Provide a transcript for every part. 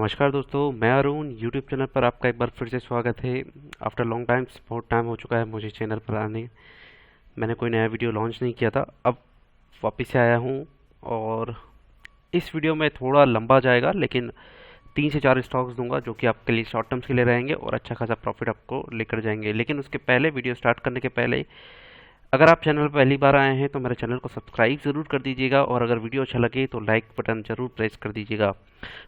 नमस्कार दोस्तों, मैं अरुण यूट्यूब चैनल पर आपका एक बार फिर से स्वागत है। आफ्टर लॉन्ग टाइम बहुत टाइम हो चुका है मुझे चैनल पर आने। मैंने कोई नया वीडियो लॉन्च नहीं किया था, अब वापस से आया हूँ। और इस वीडियो में थोड़ा लंबा जाएगा, लेकिन 3 से 4 स्टॉक्स दूंगा जो कि आपके लिए शॉर्ट टर्म्स के लिए रहेंगे और अच्छा खासा प्रॉफिट आपको लेकर जाएंगे। लेकिन उसके पहले, वीडियो स्टार्ट करने के पहले, अगर आप चैनल पर पहली बार आए हैं तो मेरे चैनल को सब्सक्राइब ज़रूर कर दीजिएगा और अगर वीडियो अच्छा लगे तो लाइक बटन ज़रूर प्रेस कर दीजिएगा।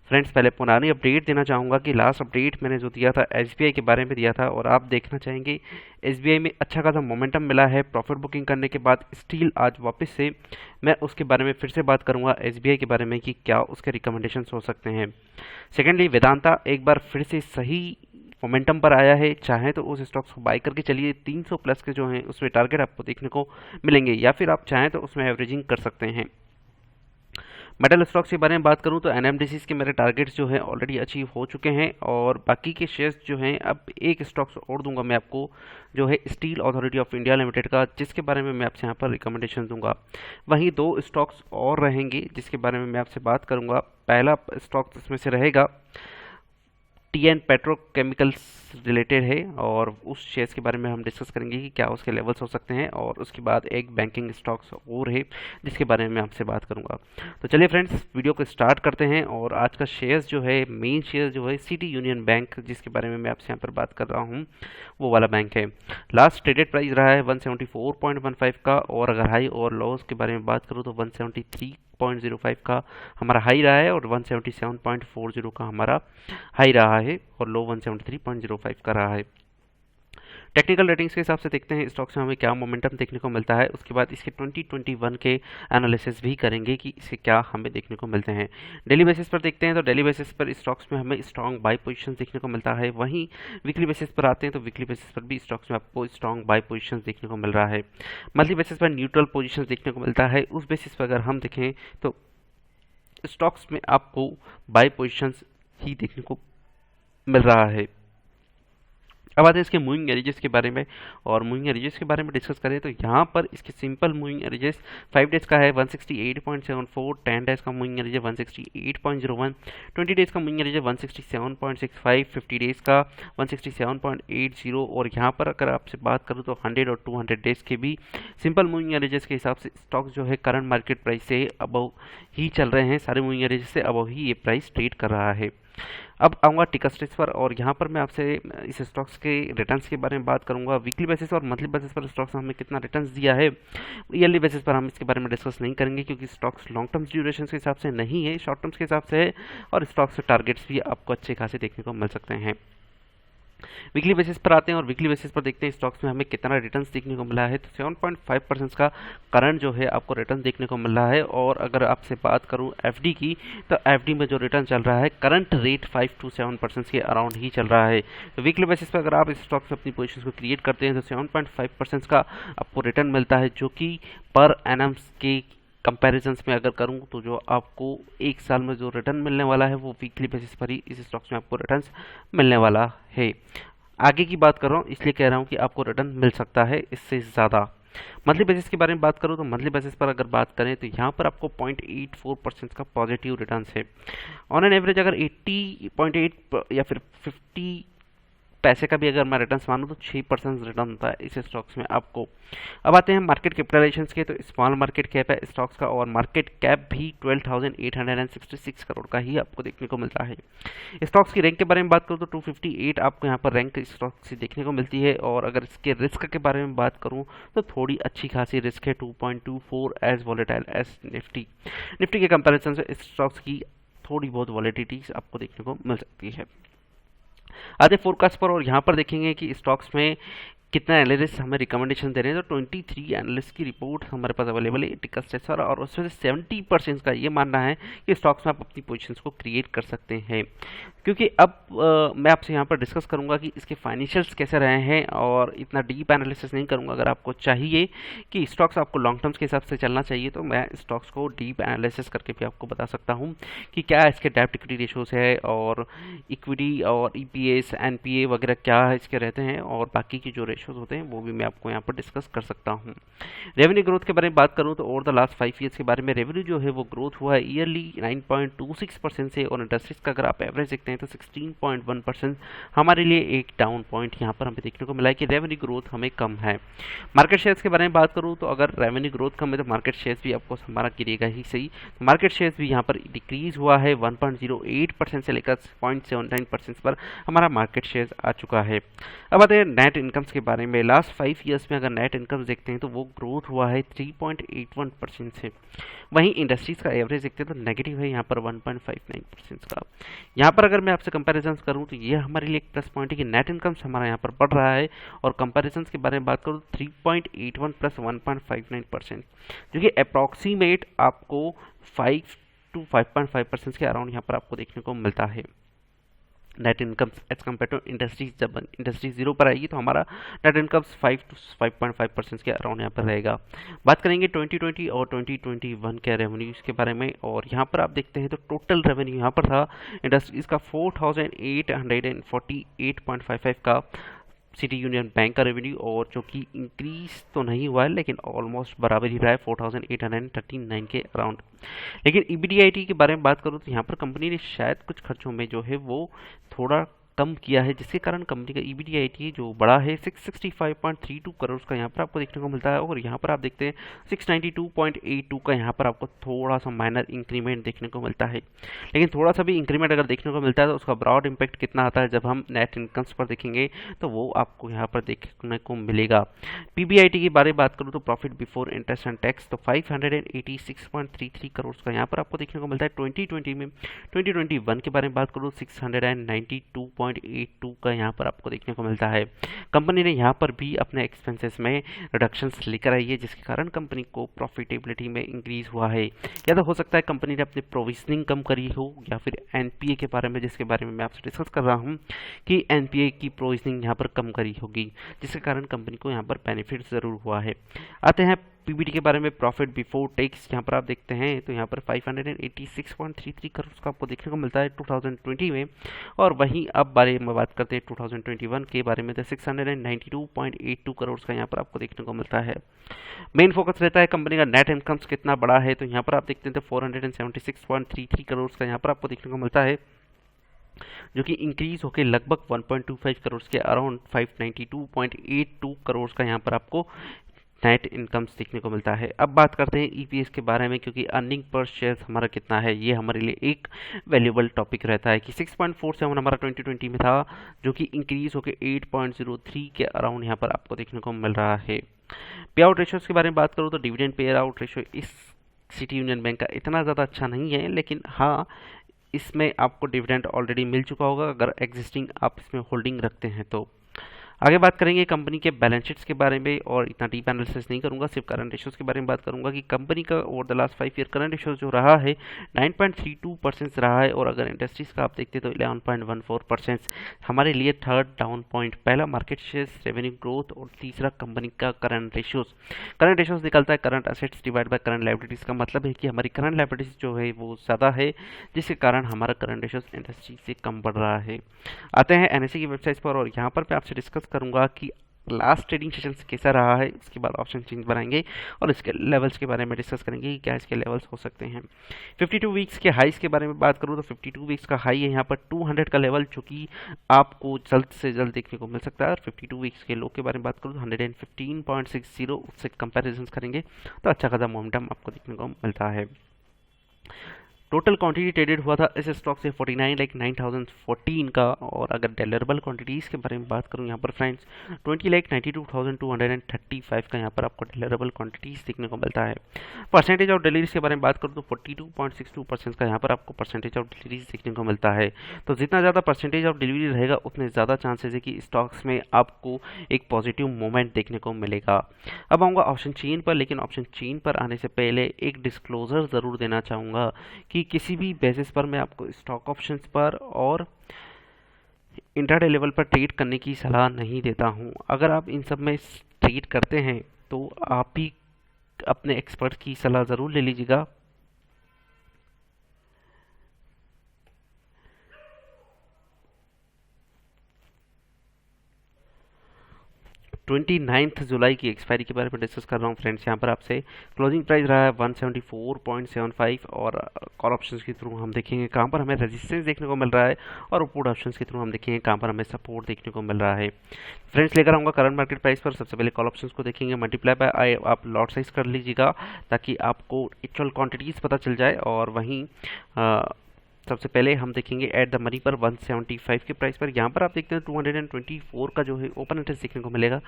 फ्रेंड्स, पहले पुरानी अपडेट देना चाहूँगा कि लास्ट अपडेट मैंने जो दिया था एसबीआई के बारे में दिया था, और आप देखना चाहेंगे एसबीआई में अच्छा खासा मोमेंटम मिला है प्रॉफिट बुकिंग करने के बाद। स्टील आज वापस से मैं उसके बारे में फिर से बात करूँगा एसबीआई के बारे में कि क्या उसके रिकमेंडेशंस हो सकते हैं। सेकेंडली, वेदांता एक बार फिर से सही मोमेंटम पर आया है। चाहे तो उस स्टॉक्स को बाई करके चलिए, 300 प्लस के जो हैं उसमें टारगेट आपको देखने को मिलेंगे, या फिर आप चाहें तो उसमें एवरेजिंग कर सकते हैं। मेटल स्टॉक्स के बारे में बात करूं तो एनएमडीसीज के मेरे टारगेट्स जो हैं ऑलरेडी अचीव हो चुके हैं, और बाकी के शेयर्स जो हैं, अब एक स्टॉक्स और दूंगा मैं आपको, जो है steel Authority of India limited का, जिसके बारे में मैं आपसे यहाँ पर रिकमेंडेशन दूंगा। वहीं 2 स्टॉक्स और रहेंगे जिसके बारे में मैं आपसे बात करूंगा। पहला स्टॉक इसमें से रहेगा टीएन पेट्रोकेमिकल्स रिलेटेड है, और उस शेयर्स के बारे में हम डिस्कस करेंगे कि क्या उसके लेवल्स हो सकते हैं। और उसके बाद एक बैंकिंग स्टॉक्स और है जिसके बारे में मैं आपसे बात करूंगा। तो चलिए फ्रेंड्स, वीडियो को स्टार्ट करते हैं। और आज का शेयर्स जो है, मेन शेयर जो है सिटी यूनियन बैंक, जिसके बारे में मैं आपसे यहाँ पर बात कर रहा हूँ, वो वाला बैंक है। लास्ट ट्रेडेड प्राइस रहा है 174.15 का, और अगर हाई और लॉस के बारे में बात करूँ तो 173.05 का हमारा हाई रहा है, और 177.40 का हमारा हाई रहा है, और लो 173.05 का रहा है। टेक्निकल रेटिंग्स के हिसाब से देखते हैं स्टॉक्स में हमें क्या मोमेंटम देखने को मिलता है। उसके बाद इसके 2021 के एनालिसिस भी करेंगे कि इससे क्या हमें देखने को मिलते हैं। डेली बेसिस पर देखते हैं तो डेली बेसिस पर स्टॉक्स में हमें स्ट्रॉन्ग बाई पोजीशन देखने को मिलता है। वहीं वीकली बेसिस पर आते हैं तो वीकली बेसिस पर भी स्टॉक्स में आपको स्ट्रॉन्ग बाई पोजीशन देखने को मिल रहा है। मंथली बेसिस पर न्यूट्रल पोजीशन देखने को मिलता है। उस बेसिस पर अगर हम देखें तो स्टॉक्स में आपको बाई पोजीशंस ही देखने को मिल रहा है। अब आते हैं इसके मूविंग एवरेजेस के बारे में, और मूविंग एवरेजेस के बारे में डिस्कस करें तो यहाँ पर इसके सिंपल मूविंग एवरेजेस 5 डेज का है 168.74, 10 डेज का मूविंग एवरेज 168.01, 20 डेज का मूविंग एवरेज 167.65, 50 डेज का 167.80, और यहाँ पर अगर आपसे बात करूँ तो 100 और 200 डेज के भी सिंपल मूविंग एवरेजेस के हिसाब से स्टॉक जो है करंट मार्केट प्राइस से अबव ही चल रहे हैं। सारे मूविंग एवरेजेस से अबव ही ये प्राइस ट्रेड कर रहा है। अब आऊँगा टिका स्टेज पर, और यहाँ पर मैं आपसे इस स्टॉक्स के रिटर्न्स के बारे में बात करूँगा। वीकली बेसिस और मंथली बेसिस पर स्टॉक्स ने हमें कितना रिटर्न्स दिया है, ईयरली बेसिस पर हम इसके बारे में डिस्कस नहीं करेंगे, क्योंकि स्टॉक्स लॉन्ग टर्म्स ड्यूरेशन के हिसाब से नहीं है, शॉर्ट टर्म्स के हिसाब से है, और स्टॉक्स के टारगेट्स भी आपको अच्छे खासे देखने को मिल सकते हैं। वीकली बेसिस पर आते हैं और वीकली बेसिस पर देखते हैं स्टॉक्स में हमें कितना रिटर्न्स देखने को मिला है। तो 7.5% का करंट जो है आपको रिटर्न देखने को मिल रहा है। और अगर आपसे बात करूं एफडी की, तो एफडी में जो रिटर्न चल रहा है करंट रेट 5 to 7% के अराउंड ही चल रहा है। तो वीकली बेसिस पर अगर आप इस स्टॉक्स में अपनी पोजीशन को क्रिएट करते हैं तो 7.5% का आपको रिटर्न मिलता है, जो कि पर एनम के कंपैरिजंस में अगर करूं तो जो आपको एक साल में जो रिटर्न मिलने वाला है वो वीकली बेसिस पर ही इस स्टॉक्स में आपको रिटर्न्स मिलने वाला है। आगे की बात कर रहा हूँ इसलिए कह रहा हूँ कि आपको रिटर्न मिल सकता है इससे ज़्यादा। मंथली बेसिस के बारे में बात करूँ तो मंथली बेसिस पर अगर बात करें तो यहाँ पर आपको 0.84% का पॉजिटिव रिटर्न्स है। ऑन एन एवरेज अगर 80.8 या फिर 50 पैसे का भी अगर मैं रिटर्न्स मानूँ तो 6% रिटर्न होता है इस स्टॉक्स में आपको। अब आते हैं मार्केट कैपिटलाइजेशंस के, तो स्मॉल मार्केट कैप है स्टॉक्स का, और मार्केट कैप भी 12,866 करोड़ का ही आपको देखने को मिलता है। स्टॉक्स की रैंक के बारे में बात करूँ तो 258 आपको यहाँ पर रैंक स्टॉक से देखने को मिलती है। और अगर इसके रिस्क के बारे में बात करूँ तो थोड़ी अच्छी खासी रिस्क है, 2.24 as volatile as Nifty. Nifty के कंपेरिजन से स्टॉक्स की थोड़ी बहुत वॉलेटिलिटी आपको देखने को मिल सकती है। आते फोरकास्ट पर, और यहाँ पर देखेंगे कि स्टॉक्स में कितना एनालिस्ट हमें रिकमेंडेशन दे रहे हैं। तो 23 एनालिस्ट की रिपोर्ट हमारे पास अवेलेबल है टिका स्टेज पर, और उसमें से 70% का ये मानना है कि स्टॉक्स में आप अपनी पोजीशंस को क्रिएट कर सकते हैं। क्योंकि अब मैं आपसे यहाँ पर डिस्कस करूँगा कि इसके फाइनेंशियल्स कैसे रहे हैं, और इतना डीप एनालिसिस नहीं करूँगा। अगर आपको चाहिए कि स्टॉक्स आपको लॉन्ग टर्म्स के हिसाब से चलना चाहिए तो मैं स्टॉक्स को डीप एनालिसिस करके भी आपको बता सकता हूँ कि क्या इसके डेब्ट इक्विटी रेशोज है, और इक्विटी और ईपीएस एनपीए वगैरह क्या इसके रहते हैं, और बाकी की जो रेशियोज होते हैं वो भी मैं आपको यहाँ पर डिस्कस कर सकता हूँ। रेवेन्यू ग्रोथ के बारे में बात करूँ तो ओवर द लास्ट 5 ईयर्स के बारे में रेवेन्यू जो है वो ग्रोथ हुआ है ईयरली 9.26% से, और इंडस्ट्रीज का अगर आप एवरेज देखते हैं तो 16.1%। हमारे लिए एक डाउन पॉइंट यहाँ पर हमें देखने को मिला है कि रेवेन्यू ग्रोथ हमें कम है। मार्केट शेयर्स के बारे में बात करूँ तो अगर रेवेन्यू ग्रोथ कम है तो मार्केट शेयर्स भी आपको हमारा गिरेगा ही सही। तो मार्केट शेयर्स भी यहाँ पर डिक्रीज हुआ है 1.08% से लेकर 0.79% पर हमारा मार्केट शेयर्स आ चुका है। अब आते हैं नेट इनकम्स के बारे में। लास्ट 5 ईयर्स में अगर नेट इनकम्स देखते हैं तो वो ग्रोथ हुआ है 3.81% से। वहीं इंडस्ट्रीज का एवरेज देखते हैं तो नेगेटिव है यहाँ पर 1.59% का। यहाँ पर अगर मैं आपसे कंपैरिजन करूँ तो ये हमारे लिए एक प्लस पॉइंट है कि नेट इनकम्स हमारा यहाँ पर बढ़ रहा है, और कंपैरिजन के बारे में बात करूँ तो 3.81 प्लस 1.59%, जो कि अप्रॉक्सीमेट आपको 5 to 5.5% के अराउंड यहाँ पर आपको देखने को मिलता है net income as compared to industries. जब इंडस्ट्री 0 पर आएगी तो हमारा नेट इनकम 5 to 5.5% के अराउंड यहाँ पर रहेगा। बात करेंगे 2020 और 2021 के रेवेन्यूज के बारे में, और यहाँ पर आप देखते हैं तो टोटल रेवेन्यू यहाँ पर था इंडस्ट्रीज का 4848.55 का सिटी यूनियन बैंक का रेवेन्यू, और जो कि इंक्रीज तो नहीं हुआ है लेकिन ऑलमोस्ट बराबर ही रहा है 4839 के अराउंड। लेकिन ईबीडीआईटी के बारे में बात करूँ तो यहाँ पर कंपनी ने शायद कुछ खर्चों में जो है वो थोड़ा कम किया है, जिसके कारण कंपनी का ईबीडीआईटी जो बड़ा है 665.32 करोड़ का यहाँ पर आपको देखने को मिलता है, और यहाँ पर आप देखते हैं 692.82 का यहाँ पर आपको थोड़ा सा माइनर इंक्रीमेंट देखने को मिलता है। लेकिन थोड़ा सा भी इंक्रीमेंट अगर देखने को मिलता है तो उसका ब्रॉड इम्पैक्ट कितना आता है जब हम नेट इनकम्स पर देखेंगे तो वो आपको यहाँ पर देखने को मिलेगा। पीबीआईटी के बारे में बात करूँ तो profit before interest and tax तो 586.33 करोड़ का यहाँ पर आपको देखने को मिलता है 2020 में। 2021 के बारे में बात करूँ 692.82 का यहाँ पर आपको देखने को मिलता है। कंपनी ने यहाँ पर भी अपने एक्सपेंसेस में रिडक्शंस लेकर आई है, जिसके कारण कंपनी को प्रॉफिटेबिलिटी में इंक्रीज हुआ है। या तो हो सकता है कंपनी ने अपनी प्रोविजनिंग कम करी हो, या फिर एनपीए के बारे में, जिसके बारे में मैं आपसे डिस्कस कर रहा हूँ कि एनपीए की प्रोविजनिंग यहाँ पर कम करी होगी, जिसके कारण कंपनी को यहाँ पर बेनिफिट ज़रूर हुआ है। आते हैं पीबीटी के बारे में। प्रॉफिट बिफोर टैक्स यहाँ पर आप देखते हैं तो यहाँ पर 586.33 करोड़ का आपको देखने को मिलता है 2020 में, और वहीं अब बारे में बात करते हैं 2021 के बारे में तो 692.82 करोड़ का यहाँ पर आपको देखने को मिलता है। मेन फोकस रहता है कंपनी का नेट इनकम्स कितना बड़ा है, तो यहाँ पर आप देखते हैं तो 476.33 करोड़ का यहाँ पर आपको देखने को मिलता है, जो कि इंक्रीज होकर लगभग 1.25 करोड़ के अराउंड 592.82 करोड़ का यहाँ पर आपको नेट इनकम्स देखने को मिलता है। अब बात करते हैं ईपीएस के बारे में, क्योंकि अर्निंग पर शेयर हमारा कितना है ये हमारे लिए एक वैल्यूएबल टॉपिक रहता है कि 6.47 हमारा 2020 में था, जो कि इंक्रीज होकर 8.03 के अराउंड यहाँ पर आपको देखने को मिल रहा है। पे आउट रेशियोज के बारे में बात करूँ तो डिविडेंड पे आउट रेशियो इस सिटी यूनियन बैंक का इतना ज़्यादा अच्छा नहीं है, लेकिन हाँ इसमें आपको डिविडेंड ऑलरेडी मिल चुका होगा अगर एग्जिस्टिंग आप इसमें होल्डिंग रखते हैं तो। आगे बात करेंगे कंपनी के बैलेंस शीट्स के बारे में, और इतना डीप एनालिसिस नहीं करूंगा, सिर्फ करंट रेशियोज के बारे में बात करूंगा कि कंपनी का over the last 5 year current ratios जो रहा है 9.32% रहा है, और अगर इंडस्ट्रीज का आप देखते तो 11.14%। हमारे लिए थर्ड डाउन पॉइंट, पहला मार्केट शेयर, रेवेन्यू ग्रोथ, और तीसरा कंपनी का करंट रेशियोज। करंट रेशियोज निकलता है current assets divide by current liabilities का मतलब है कि हमारी करंट लायबिलिटीज जो है वो ज़्यादा है, जिसके कारण हमारा करंट रेशियोज इंडस्ट्री से कम बढ़ रहा है। आते हैं एनएसई की वेबसाइट पर, और यहाँ पर मैं आपसे डिस्कस करूंगा कि लास्ट ट्रेडिंग सेशन कैसा रहा है। इसके बाद ऑप्शन चेंज बनाएंगे और इसके लेवल्स के बारे में डिस्कस करेंगे कि क्या इसके लेवल्स हो सकते हैं। 52 वीक्स के हाईस के बारे में बात करूँ तो 52 वीक्स का हाई है यहाँ पर 200 का लेवल, जो कि आपको जल्द से जल्द देखने को मिल सकता है। और 52 वीक्स के लो के बारे में बात करूँ तो 115.60 उससे कंपेरिजन करेंगे तो अच्छा खासा मोमेंटम आपको देखने को मिलता है। टोटल क्वांटिटी ट्रेडेड हुआ था इस स्टॉक से 49,09,014 का, और अगर डिलीवरेबल क्वांटिटीज़ के बारे में बात करूं यहाँ पर फ्रेंड्स 20,92,235 का यहाँ पर आपको डिलीवरेबल क्वांटिटीज़ देखने को मिलता है। परसेंटेज ऑफ डिलीवरीज के बारे में बात करूँ तो 42.62% का यहाँ पर आपको परसेंटेज ऑफ डिलीवरीज देखने को मिलता है। तो जितना ज़्यादा परसेंटेज ऑफ डिलीवरी रहेगा उतने ज़्यादा चांसेस है कि स्टॉक्स में आपको एक पॉजिटिव मोमेंट देखने को मिलेगा। अब आऊँगा ऑप्शन चेन पर, लेकिन ऑप्शन चेन पर आने से पहले एक डिस्क्लोजर ज़रूर देना चाहूँगा कि किसी भी बेसिस पर मैं आपको स्टॉक ऑप्शंस पर और इंट्राडे लेवल पर ट्रेड करने की सलाह नहीं देता हूं। अगर आप इन सब में ट्रेड करते हैं तो आप भी अपने एक्सपर्ट की सलाह ज़रूर ले लीजिएगा। 29 जुलाई की एक्सपायरी के बारे में डिस्कस कर रहा हूँ फ्रेंड्स। यहाँ पर आपसे क्लोजिंग प्राइस रहा है 174.75 और कॉल ऑप्शंस के थ्रू हम देखेंगे कहाँ पर हमें रेजिस्टेंस देखने को मिल रहा है और पुट ऑप्शंस के थ्रू हम देखेंगे कहाँ पर हमें सपोर्ट देखने को मिल रहा है। फ्रेंड्स लेकर आऊँगा करंट मार्केट प्राइस पर। सबसे पहले कॉल ऑप्शंस को देखेंगे, मल्टीप्लाई बाय आप लॉट साइज कर लीजिएगा ताकि आपको एक्चुअल क्वांटिटीज़ पता चल जाए। और वहीं सबसे पहले हम देखेंगे एट द मनी पर 175 के प्राइस पर। यहाँ पर आप देखते हैं 224 का जो है ओपन इंटरेस्ट देखने को मिलेगा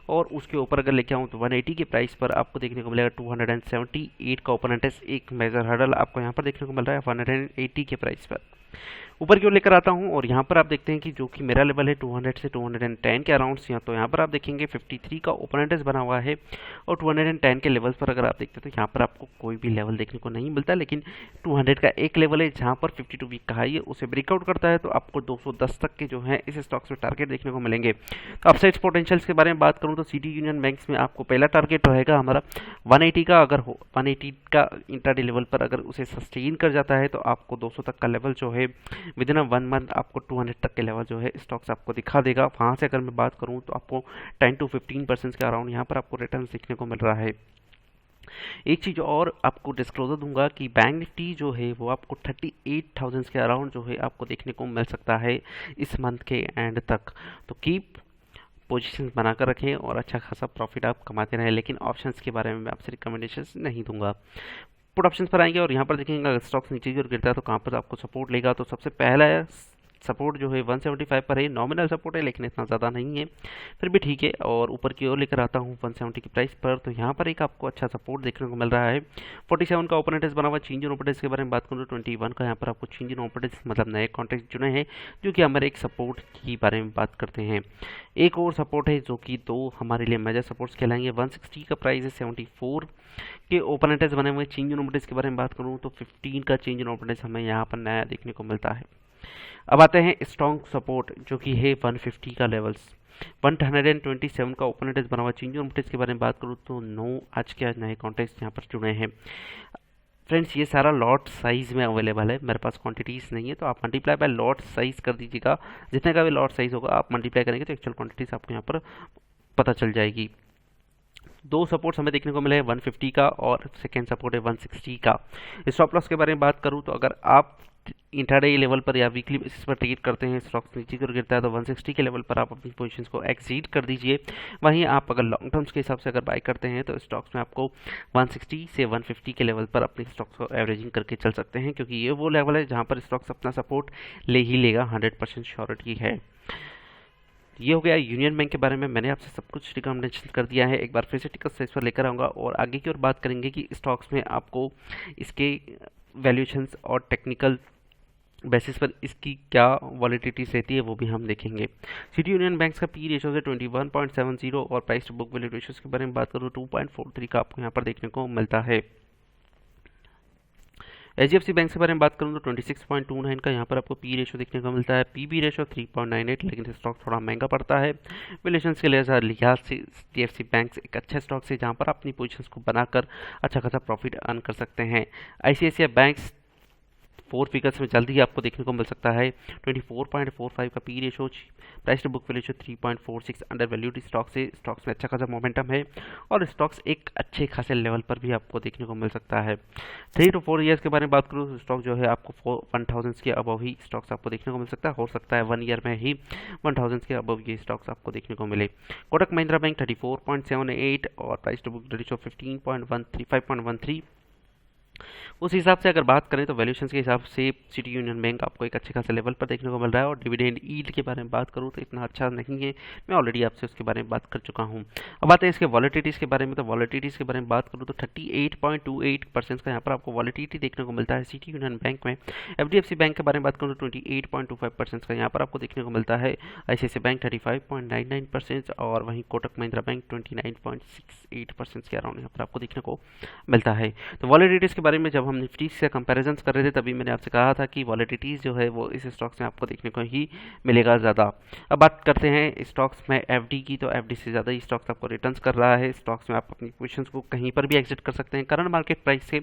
और उसके ऊपर अगर लेके आऊँ तो 180 के प्राइस पर आपको देखने को मिलेगा 278 का ओपन इंटरेस्ट। एक मेजर हर्डल आपको यहाँ पर देखने को मिल रहा है 180 के प्राइस पर। ऊपर की ओर लेकर आता हूँ और यहाँ पर आप देखते हैं कि जो कि मेरा लेवल है 200 से 210 के अराउंड यहाँ, तो यहाँ पर आप देखेंगे 53 का ओपन इंटरेस्ट बना हुआ है और 210 के लेवल्स पर अगर आप देखते हैं तो यहाँ पर आपको कोई भी लेवल देखने को नहीं मिलता, लेकिन 200 का एक लेवल है जहाँ पर 52 वीक का हाई है उसे ब्रेकआउट करता है तो आपको 210 तक के जो है इस स्टॉक्स में टारगेट देखने को मिलेंगे। तो अपसाइड्स पोटेंशियल्स के बारे में बात करूँ तो सिटी यूनियन बैंक्स में आपको पहला टारगेट रहेगा हमारा 180 का। अगर 180 का इंट्राडे लेवल पर अगर उसे सस्टेन कर जाता है तो आपको 200 तक का लेवल जो है विद इन 1 मंथ आपको 200 तक के लेवल जो है स्टॉक्स आपको दिखा देगा। वहाँ से अगर मैं बात करूँ तो आपको 10 to 15% के अराउंड यहाँ पर आपको रिटर्न देखने को मिल रहा है। एक चीज़ और आपको डिस्क्लोजर दूंगा कि बैंक निफ्टी जो है वो आपको 38,000 के अराउंड जो है आपको देखने को मिल सकता है इस मंथ के एंड तक। तो कीप पोजीशन बनाकर रखें और अच्छा खासा प्रॉफिट आप कमाते रहें, लेकिन ऑप्शंस के बारे में मैं आपसे रिकमेंडेशन नहीं दूंगा। पुट ऑप्शंस पर आएंगे और यहाँ पर देखेंगे अगर स्टॉक्स नीचे की ओर गिरता है तो कहाँ पर आपको सपोर्ट लेगा। तो सबसे पहला सपोर्ट जो है 175 पर है, नॉमिनल सपोर्ट है लेकिन इतना ज़्यादा नहीं है, फिर भी ठीक है। और ऊपर की ओर लेकर आता हूँ 170 की प्राइस पर, तो यहाँ पर एक आपको अच्छा सपोर्ट देखने को मिल रहा है। 47 का ओपन इंटरेस्ट बना हुआ। चेंज इन ओपन इंटरेस्ट के बारे में बात करूँ तो 21 का यहाँ पर आपको चेंज इन ओपन इंटरेस्ट मतलब नए कॉन्ट्रैक्ट जुड़े हैं जो कि हमारे एक सपोर्ट के बारे में बात करते हैं। एक और सपोर्ट है जो कि दो हमारे लिए मेजर सपोर्ट्स कहलाएंगे। 160 का प्राइस है, 74 के ओपन इंटरेस्ट बने हुए। चेंज इन ओपन इंटरेस्ट के बारे में बात करूँ तो 15 का चेंज इन ओपन इंटरेस्ट हमें यहाँ पर नया देखने को मिलता है। अब आते हैं स्ट्रॉन्ग सपोर्ट जो कि है 150 का लेवल्स। 127 का ओपन इंटरेस्ट बना हुआ। चेंज इन ओपन इंटरेस्ट के बारे में बात करूँ तो 9 आज के नए कॉन्ट्रैक्ट्स यहाँ पर जुड़े हैं। फ्रेंड्स ये सारा लॉट साइज में अवेलेबल है, मेरे पास क्वांटिटीज़ नहीं है, तो आप मल्टीप्लाई बाय लॉट साइज कर दीजिएगा। जितने का भी लॉट साइज होगा आप मल्टीप्लाई करेंगे तो एक्चुअल क्वांटिटीज़ आपको यहाँ पर पता चल जाएगी। दो सपोर्ट्स हमें देखने को मिले हैं 150 का और सेकेंड सपोर्ट है 160 का। स्टॉप लॉस के बारे में बात करूँ तो अगर आप इंट्राडे लेवल पर या वीकली बेसिस पर ट्रेड करते हैं, स्टॉक्स नीचे की ओर गिरता है तो 160 के लेवल पर आप अपनी पोजीशंस को एक्सीड कर दीजिए। वहीं आप अगर लॉन्ग टर्म्स के हिसाब से अगर बाय करते हैं तो स्टॉक्स में आपको 160 से 150 के लेवल पर अपने स्टॉक्स को एवरेजिंग करके चल सकते हैं, क्योंकि ये वो लेवल है जहाँ पर स्टॉक्स अपना सपोर्ट ले ही लेगा, 100% श्योरिटी है। ये हो गया यूनियन बैंक के बारे में, मैंने आपसे सब कुछ रिकमेंडेशन कर दिया है। एक बार फिर से टिकट साइज पर लेकर आऊँगा और आगे की ओर बात करेंगे कि स्टॉक्स में आपको इसके वैल्यूएशंस और टेक्निकल बेसिस पर इसकी क्या वॉलिटिलिटी रहती है वो भी हम देखेंगे। सिटी यूनियन बैंक्स का पी रेशो है 21.70 और price to book value ratios के बारे में बात करूँ 2.43 का आपको यहाँ पर देखने को मिलता है। HDFC बैंक के बारे में बात करूँ तो 26.29 का यहाँ पर आपको पी रेशो देखने को मिलता है। पीबी रेशो 3.98, लेकिन स्टॉक थोड़ा महंगा पड़ता है। वैल्यूएशंस के लिहाज से HDFC बैंक एक अच्छा स्टॉक है जहाँ पर अपनी पोजीशंस को बनाकर अच्छा खासा प्रॉफिट अर्न कर सकते हैं। ICICI बैंक्स 4 फिगर्स में जल्दी ही आपको देखने को मिल सकता है। 24.45 का P ratio, price to book value 3.46, under valued stocks है। स्टॉक्स में अच्छा खासा मोमेंटम है और स्टॉक्स एक अच्छे खासे लेवल पर भी आपको देखने को मिल सकता है। 3 to 4 ईयर्स के बारे में बात करूँ तो स्टॉक जो है आपको 1000 के अबव ही स्टॉक्स आपको देखने को मिल सकता है। हो सकता है 1 ईयर में ही 1000 के अबव ये स्टॉक्स आपको देखने को मिले। कोटक महिंद्रा बैंक 34.78 और प्राइस टू बुक रेशियो 5.13। उस हिसाब से अगर बात करें तो वैल्यूएशन के हिसाब से सिटी यूनियन बैंक आपको एक अच्छे खासे लेवल पर देखने को मिल रहा है। और डिविडेंड यील्ड के बारे में बात करूं तो इतना अच्छा नहीं है, मैं ऑलरेडी आपसे उसके बारे में बात कर चुका हूं। अब आते हैं इसके वॉलिटिलिटीज़ के बारे में। तो वॉलिटिलिटीज़ के बारे में बात करूं तो 38.28% का यहाँ पर आपको वॉलिटिलिटी देखने को मिलता है सिटी यूनियन बैंक में। FDFC बैंक के बारे में बात करूँ तो 28.25% का यहाँ पर आपको देखने को मिलता है। ICICI बैंक 35.99% और वहीं कोटक महिंद्रा बैंक 29.68% के अराउंड यहाँ पर आपको देखने को मिलता है। तो वॉलिटिलिटीज़ के बारे में जब हम निफ्टी से कंपैरिजन कर रहे थे तभी मैंने आपसे कहा था कि वॉलिटिलिटीज़ जो है वो इस स्टॉक्स में आपको देखने को ही मिलेगा ज़्यादा। अब बात करते हैं स्टॉक्स में एफडी की, तो एफडी से ज़्यादा ही स्टॉक्स आपको रिटर्न्स कर रहा है। स्टॉक्स में आप अपनी पोजीशंस को कहीं पर भी एग्जिट कर सकते हैं। करंट मार्केट प्राइस से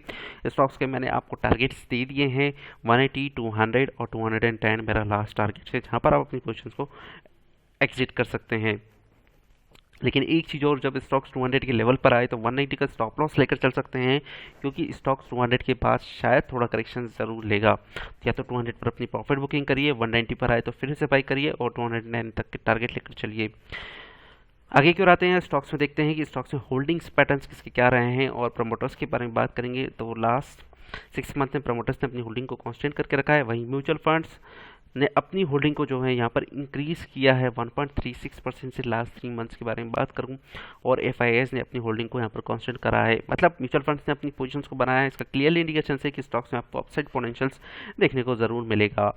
स्टॉक्स के मैंने आपको टारगेट्स दे दिए हैं 180, 200 और 210 मेरा लास्ट टारगेट है, जहाँ पर आप अपनी पोजीशंस को एग्जिट कर सकते हैं। लेकिन एक चीज़ और, जब स्टॉक्स 200 के लेवल पर आए तो 190 का स्टॉप लॉस लेकर चल सकते हैं, क्योंकि स्टॉक्स 200 के बाद शायद थोड़ा करेक्शन ज़रूर लेगा। या तो 200 पर अपनी प्रॉफिट बुकिंग करिए, 190 पर आए तो फिर से बाई करिए और 209 तक के टारगेट लेकर चलिए। आगे क्यों आते हैं स्टॉक्स में, देखते हैं कि स्टॉक्स में होल्डिंग्स पैटर्न्स किसके क्या रहे हैं। और प्रमोटर्स के बारे में बात करेंगे तो लास्ट 6 मंथ में प्रमोटर्स ने अपनी होल्डिंग को कांस्टेंट करके रखा है। वहीं म्यूचुअल फंड्स ने अपनी होल्डिंग को जो है यहाँ पर इंक्रीज किया है 1.36% से लास्ट 3 मंथ्स के बारे में बात करूँ। और एफआईआईज ने अपनी होल्डिंग को यहाँ पर कांस्टेंट करा है, मतलब म्यूचुअल फंड्स ने अपनी पोजीशंस को बनाया है। इसका क्लियरली इंडिकेशन है कि स्टॉक्स में आपको अपसाइड पोटेंशियल्स देखने को ज़रूर मिलेगा।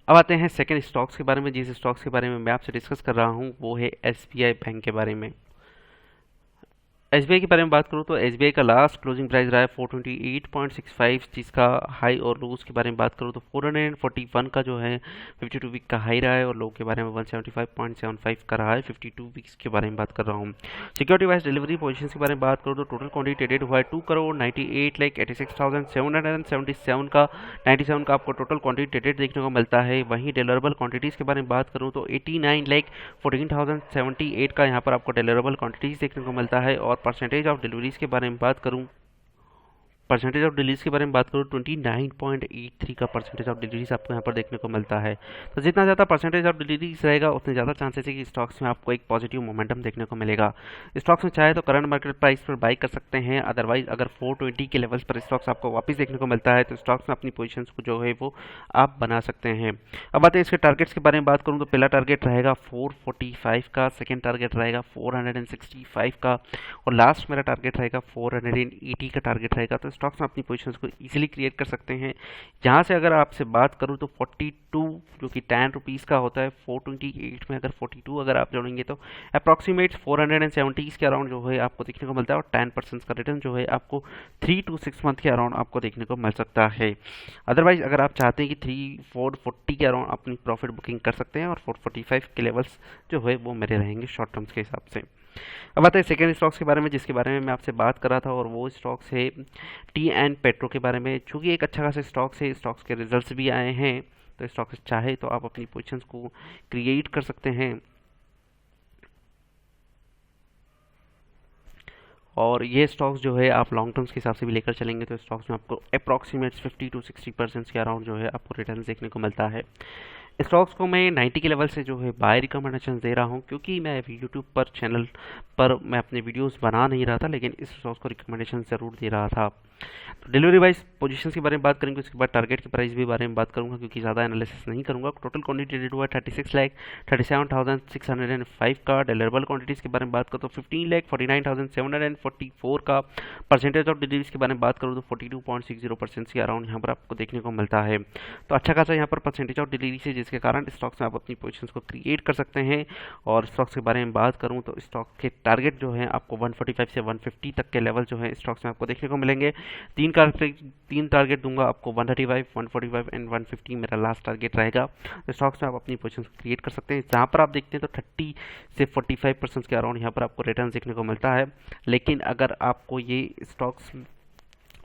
अब आते हैं सेकंड स्टॉक्स के बारे में। जिस स्टॉक्स के बारे में मैं आपसे डिस्कस कर रहा हूँ वो है एसबीआई बैंक के बारे में। एसबीआई के बारे में बात करूँ तो एसबीआई का लास्ट क्लोजिंग प्राइस रहा है 428.65, जिसका हाई और लोज के बारे में बात करूँ तो 441 का जो है 52 वीक का हाई रहा है, और लो के बारे में 175.75 का रहा है 52 वीक्स के बारे में बात कर रहा हूँ। सिक्योरिटी वाइज डिलीवरी पोजीशन के बारे में बात करूँ तो टोटल क्वांटिटी ट्रेडेड हुआ है 2,98,86,777 का 97 का आपको टोटल क्वांटिटी ट्रेडेड देखने को मिलता है। वहीं डिलीवरेबल क्वांटिटीज़ के बारे में बात करूँ तो 89,14,078 का यहाँ पर आपको डिलीवरेबल क्वांटिटीज़ देखने को मिलता है। और परसेंटेज ऑफ डिलीवरीज के बारे में बात करूं, 29.83 का परसेंटेज ऑफ डिलीवरीज आपको यहाँ पर देखने को मिलता है। तो जितना ज़्यादा परसेंटेज ऑफ डिलीवरीज रहेगा उतने ज़्यादा चांसेस है कि स्टॉक्स में आपको एक पॉजिटिव मोमेंटम देखने को मिलेगा। स्टॉक्स में चाहे तो करंट मार्केट प्राइस पर बाई कर सकते हैं, अदरवाइज अगर 420 के लेवल्स पर स्टॉक्स आपको वापस देखने को मिलता है तो स्टॉक्स में अपनी पोजिशन को जो है वो आप बना सकते हैं। अब आते हैं इसके टारगेट्स के बारे में बात करूँ तो पहला टारगेट रहेगा 445 का, सेकेंड टारगेट रहेगा 465 का, और लास्ट मेरा टारगेट रहेगा 480 का टारगेट रहेगा। तो स्टॉक्स में अपनी पोजीशंस को इजीली क्रिएट कर सकते हैं। यहाँ से अगर आपसे बात करूँ तो 42 जो कि 10 रुपीज़ का होता है, 428 में अगर 42 अगर आप जोड़ेंगे तो अप्रॉक्सीमेट 470 के अराउंड जो है आपको देखने को मिलता है, और 10% का रिटर्न जो है आपको 3 to 6 मंथ के अराउंड आपको देखने को मिल सकता है। अदरवाइज अगर आप चाहते हैं कि 440 के अराउंड अपनी प्रॉफिट बुकिंग कर सकते हैं, और 445 के लेवल्स जो है वो मेरे रहेंगे शॉर्ट टर्म्स के हिसाब से। अब आते हैं सेकेंड स्टॉक्स के बारे में, जिसके बारे में मैं आपसे बात कर रहा था, और वो स्टॉक्स है टी एंड पेट्रो के बारे में। चूँकि एक अच्छा खासा स्टॉक्स है, स्टॉक्स के रिजल्ट्स भी आए हैं, तो स्टॉक्स चाहे तो आप अपनी पोजीशंस को क्रिएट कर सकते हैं। और ये स्टॉक्स जो है आप लॉन्ग टर्म्स के हिसाब से भी लेकर चलेंगे तो स्टॉक्स में आपको अप्रॉक्सीमेट 50 to 60% के अराउंड जो है आपको रिटर्न देखने को मिलता है। स्टॉक्स को मैं 90 के लेवल से जो है बाय रिकमेंडेशन दे रहा हूँ, क्योंकि मैं यूट्यूब पर चैनल पर मैं अपने वीडियोस बना नहीं रहा था, लेकिन इस स्टॉक्स को रिकमेंडेशन ज़रूर दे रहा था। तो डिलीवरी वाइज पोजीशंस के बारे में बात करेंगे, उसके बाद टारगेट के प्राइस भी बारे में बात करूंगा, क्योंकि ज़्यादा एनालिसिस नहीं करूंगा। टोटल क्वांटिटी ट्रेडेड हुआ है 36,37,605 का। डिलीवरेबल क्वांटिटीज़ के बारे में बात करूँ तो 15,49,744 का। परसेंटेज ऑफ डिलीवरीज के बारे में बात करूँ तो 42.60% के अराउंड यहाँ पर आपको देखने को मिलता है। तो अच्छा खासा यहाँ पर परसेंटेज ऑफ डिलीवरी है, जिसके कारण स्टॉक्स में आप अपनी पोजीशंस को क्रिएट कर सकते हैं। और स्टॉक्स के बारे में बात करूँ तो स्टॉक के टारगेट जो है आपको 145 से 150 तक के लेवल जो है स्टॉक्स में आपको देखने को मिलेंगे। तीन टारगेट दूंगा आपको, 135, 145 एंड 150 मेरा लास्ट टारगेट रहेगा। तो स्टॉक्स में आप अपनी पोजीशन क्रिएट कर सकते हैं। जहाँ पर आप देखते हैं तो 30 से 45% के अराउंड यहाँ पर आपको रिटर्न देखने को मिलता है। लेकिन अगर आपको ये स्टॉक्स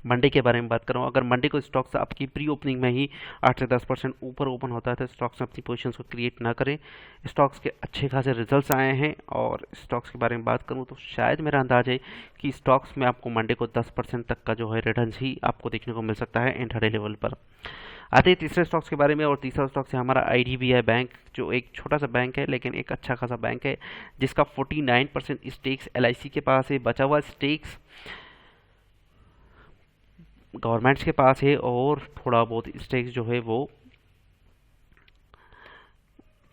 मंडे के बारे में बात करूँ, अगर मंडे को स्टॉक्स आपकी प्री ओपनिंग में ही 8 से 10% ऊपर ओपन होता है तो स्टॉक्स में अपनी पोजीशंस को क्रिएट ना करें। स्टॉक्स के अच्छे खासे रिजल्ट्स आए हैं, और स्टॉक्स के बारे में बात करूँ तो शायद मेरा अंदाज है कि स्टॉक्स में आपको मंडे को 10% तक का जो है रिटर्न ही आपको देखने को मिल सकता है इंट्राडे लेवल पर। आते हैं तीसरे स्टॉक्स के बारे में, और तीसरा स्टॉक्स है हमारा IDBI बैंक, जो एक छोटा सा बैंक है लेकिन एक अच्छा खासा बैंक है, जिसका 49% स्टेक्स LIC के पास है। बचा हुआ स्टेक्स गवर्नमेंट्स के पास है, और थोड़ा बहुत स्टेक्स जो है वो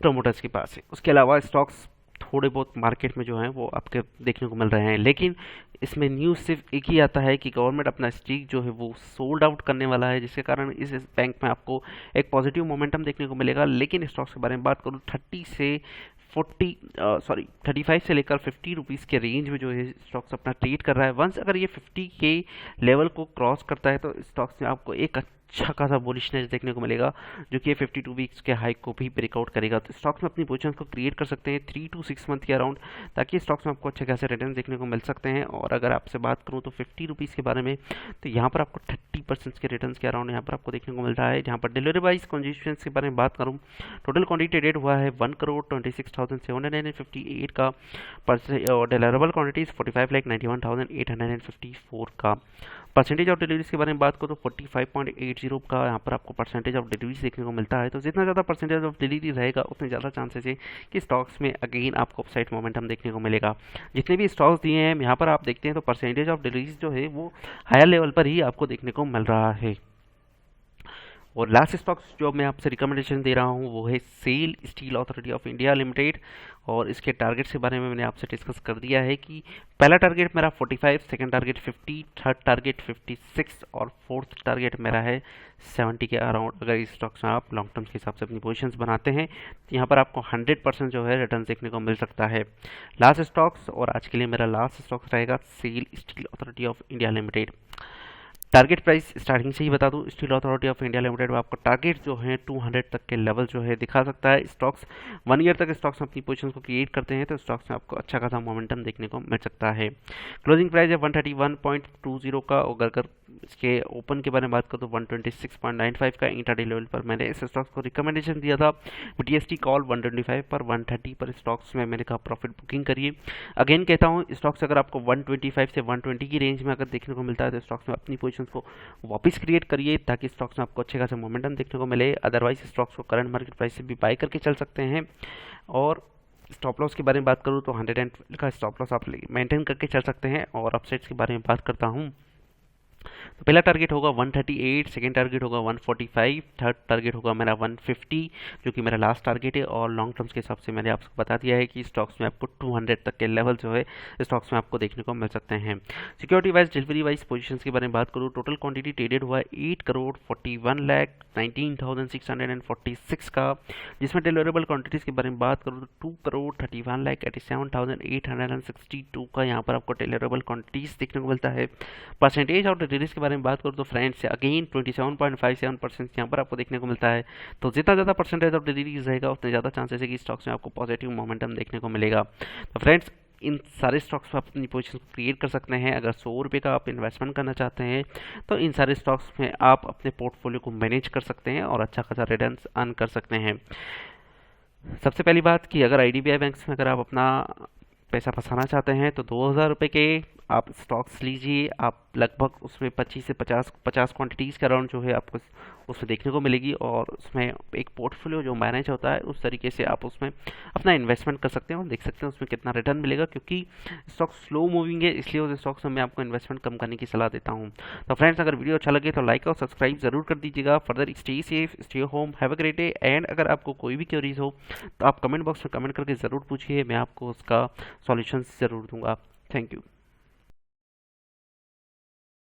प्रमोटर्स के पास है। उसके अलावा स्टॉक्स थोड़े बहुत मार्केट में जो हैं वो आपके देखने को मिल रहे हैं। लेकिन इसमें न्यूज़ सिर्फ एक ही आता है कि गवर्नमेंट अपना स्टेक जो है वो सोल्ड आउट करने वाला है, जिसके कारण इस बैंक में आपको एक पॉजिटिव मोमेंटम देखने को मिलेगा। लेकिन स्टॉक्स के बारे में बात करूँ 35 से लेकर 50 रुपीज़ के रेंज में जो है स्टॉक्स अपना ट्रेड कर रहा है। वंस अगर ये 50 के लेवल को क्रॉस करता है तो स्टॉक्स में आपको एक अच्छा खासा बुलिशनेस देखने को मिलेगा, जो कि 52 वीक्स के हाई को भी ब्रेकआउट करेगा। तो स्टॉक्स में अपनी पोजीशन को क्रिएट कर सकते हैं 3 to 6 मंथ के अराउंड, ताकि स्टॉक्स में आपको अच्छे खासे रिटर्न देखने को मिल सकते हैं। और अगर आपसे बात करूँ तो 50 रुपीज़ के बारे में, तो यहाँ पर आपको 30% के रिटर्न के अराउंड यहाँ पर आपको देखने को मिल रहा है। जहाँ पर डिलीवरी वाइज कंजेस्टेंस के बारे में बात करूँ, टोटल क्वांटिटी ट्रेडेड हुआ है 1,26,758 का, और डिलीवरेबल क्वांटिटीज 45,91,854 का। परसेंटेज ऑफ डिलीवरीज के बारे में बात करो तो 45.80 का यहाँ पर आपको परसेंटेज ऑफ डिलीवरीज देखने को मिलता है। तो जितना ज़्यादा परसेंटेज ऑफ डिलीवरी रहेगा, उतने ज़्यादा चांसेस है कि स्टॉक्स में अगेन आपको अपसाइड मोमेंटम देखने को मिलेगा। जितने भी स्टॉक्स दिए हैं यहाँ पर आप देखते हैं तो परसेंटेज ऑफ डिलीवरीज जो है वो हायर लेवल पर ही आपको देखने को मिल रहा है। और लास्ट स्टॉक्स जो मैं आपसे रिकमेंडेशन दे रहा हूँ वो है SAIL Steel Authority of India Limited. और इसके टारगेट्स के बारे में मैंने आपसे डिस्कस कर दिया है कि पहला टारगेट मेरा 45, सेकंड टारगेट 50, थर्ड टारगेट 56 और फोर्थ टारगेट मेरा है 70 के अराउंड। अगर इस स्टॉक्स में आप लॉन्ग टर्म के हिसाब से अपनी पोजीशंस बनाते हैं तो यहाँ पर आपको 100% जो है रिटर्न देखने को मिल सकता है। लास्ट स्टॉक्स, और आज के लिए मेरा लास्ट स्टॉक्स रहेगा SAIL Steel Authority of India Limited. Target price starting से ही बता दूं, Steel Authority of India Limited में आपको टारगेट जो है 200 तक के लेवल जो है दिखा सकता है। स्टॉक्स 1 ईयर तक स्टॉक्स में अपनी पोजीशन को क्रिएट करते हैं तो स्टॉक्स में आपको अच्छा खासा मोमेंटम देखने को मिल सकता है। क्लोजिंग प्राइस है 131.20 का, और अगर इसके ओपन के बारे में बात करूँ तो 126.95 का इंट्राडे लेवल पर मैंने इस स्टॉक्स को रिकमेंडेशन दिया था। BTST कॉल 125 पर 130 पर स्टॉक्स में मैंने कहा प्रॉफिट बुकिंग करिए। अगेन कहता हूँ, स्टॉक्स अगर आपको 125 से 120 की रेंज में अगर देखने को मिलता है तो स्टॉक्स में अपनी पोजीशन को वापस क्रिएट करिए, ताकि स्टॉक्स में आपको अच्छे खासा मोमेंटम देखने को मिले। अदरवाइज स्टॉक्स को करंट मार्केट प्राइस से भी बाय करके चल सकते हैं। और स्टॉप लॉस के बारे में बात करूँ तो 112 का स्टॉप लॉस आप मेंटेन करके चल सकते हैं। और अपसाइड्स के बारे में बात करता हूँ तो पहला टारगेट होगा 138, सेकेंड टारगेट होगा 145, थर्ड टारगेट होगा मेरा 150, जो कि मेरा लास्ट टारगेट है। और लॉन्ग टर्म्स के हिसाब से मैंने आपको बता दिया है कि स्टॉक्स में आपको 200 तक के लेवल जो है स्टॉक्स में आपको देखने को मिल सकते हैं। Security wise delivery wise positions के बारे में बात करूँ, टोटल क्वांटिटी ट्रेडेड हुआ है 8,41,19,646 का, जिसमें डिलीवरेबल क्वांटिटीज़ के बारे में बात करूँ तो 2,31,87,862 का यहाँ पर आपको डिलीवरेबल क्वांटिटीज़ देखने को मिलता है। परसेंटेज ऑफ डिलीवरीज के बारे में बात करूँ तो फ्रेंड्स अगेन 27.57% यहाँ पर आपको देखने को मिलता है। तो जितना ज़्यादा परसेंटेज ऑफ डिलीवरीज रहेगा, उतने ज़्यादा चांसेस है कि स्टॉक्स में आपको पॉजिटिव मोमेंटम देखने को मिलेगा। तो फ्रेंड्स, इन सारे स्टॉक्स पर अपनी पोजीशन को क्रिएट कर सकते हैं। अगर 100 रुपये का आप इन्वेस्टमेंट करना चाहते हैं तो इन सारे स्टॉक्स में आप अपने पोर्टफोलियो को मैनेज कर सकते हैं और अच्छा खासा रिटर्न अर्न कर सकते हैं। सबसे पहली बात कि अगर IDBI बैंक में अगर आप अपना पैसा फंसाना चाहते हैं तो 2,000 रुपये के आप स्टॉक्स लीजिए। आप लगभग उसमें 25 से 50 क्वांटिटीज़ के अराउंड जो है आपको उसमें देखने को मिलेगी। और उसमें एक पोर्टफोलियो जो मैनेज होता है उस तरीके से आप उसमें अपना इन्वेस्टमेंट कर सकते हैं और देख सकते हैं उसमें कितना रिटर्न मिलेगा। क्योंकि स्टॉक स्लो मूविंग है, इसलिए उस स्टॉक्स में मैं आपको इन्वेस्टमेंट कम करने की सलाह देता हूँ। तो फ्रेंड्स, अगर वीडियो अच्छा लगे तो लाइक और सब्सक्राइब जरूर कर दीजिएगा। Further stay safe, stay home, have a great day. And अगर आपको कोई भी क्वेरीज हो तो आप कमेंट बॉक्स में कमेंट करके ज़रूर पूछिए, मैं आपको उसका सॉल्यूशन ज़रूर दूंगा। Thank you.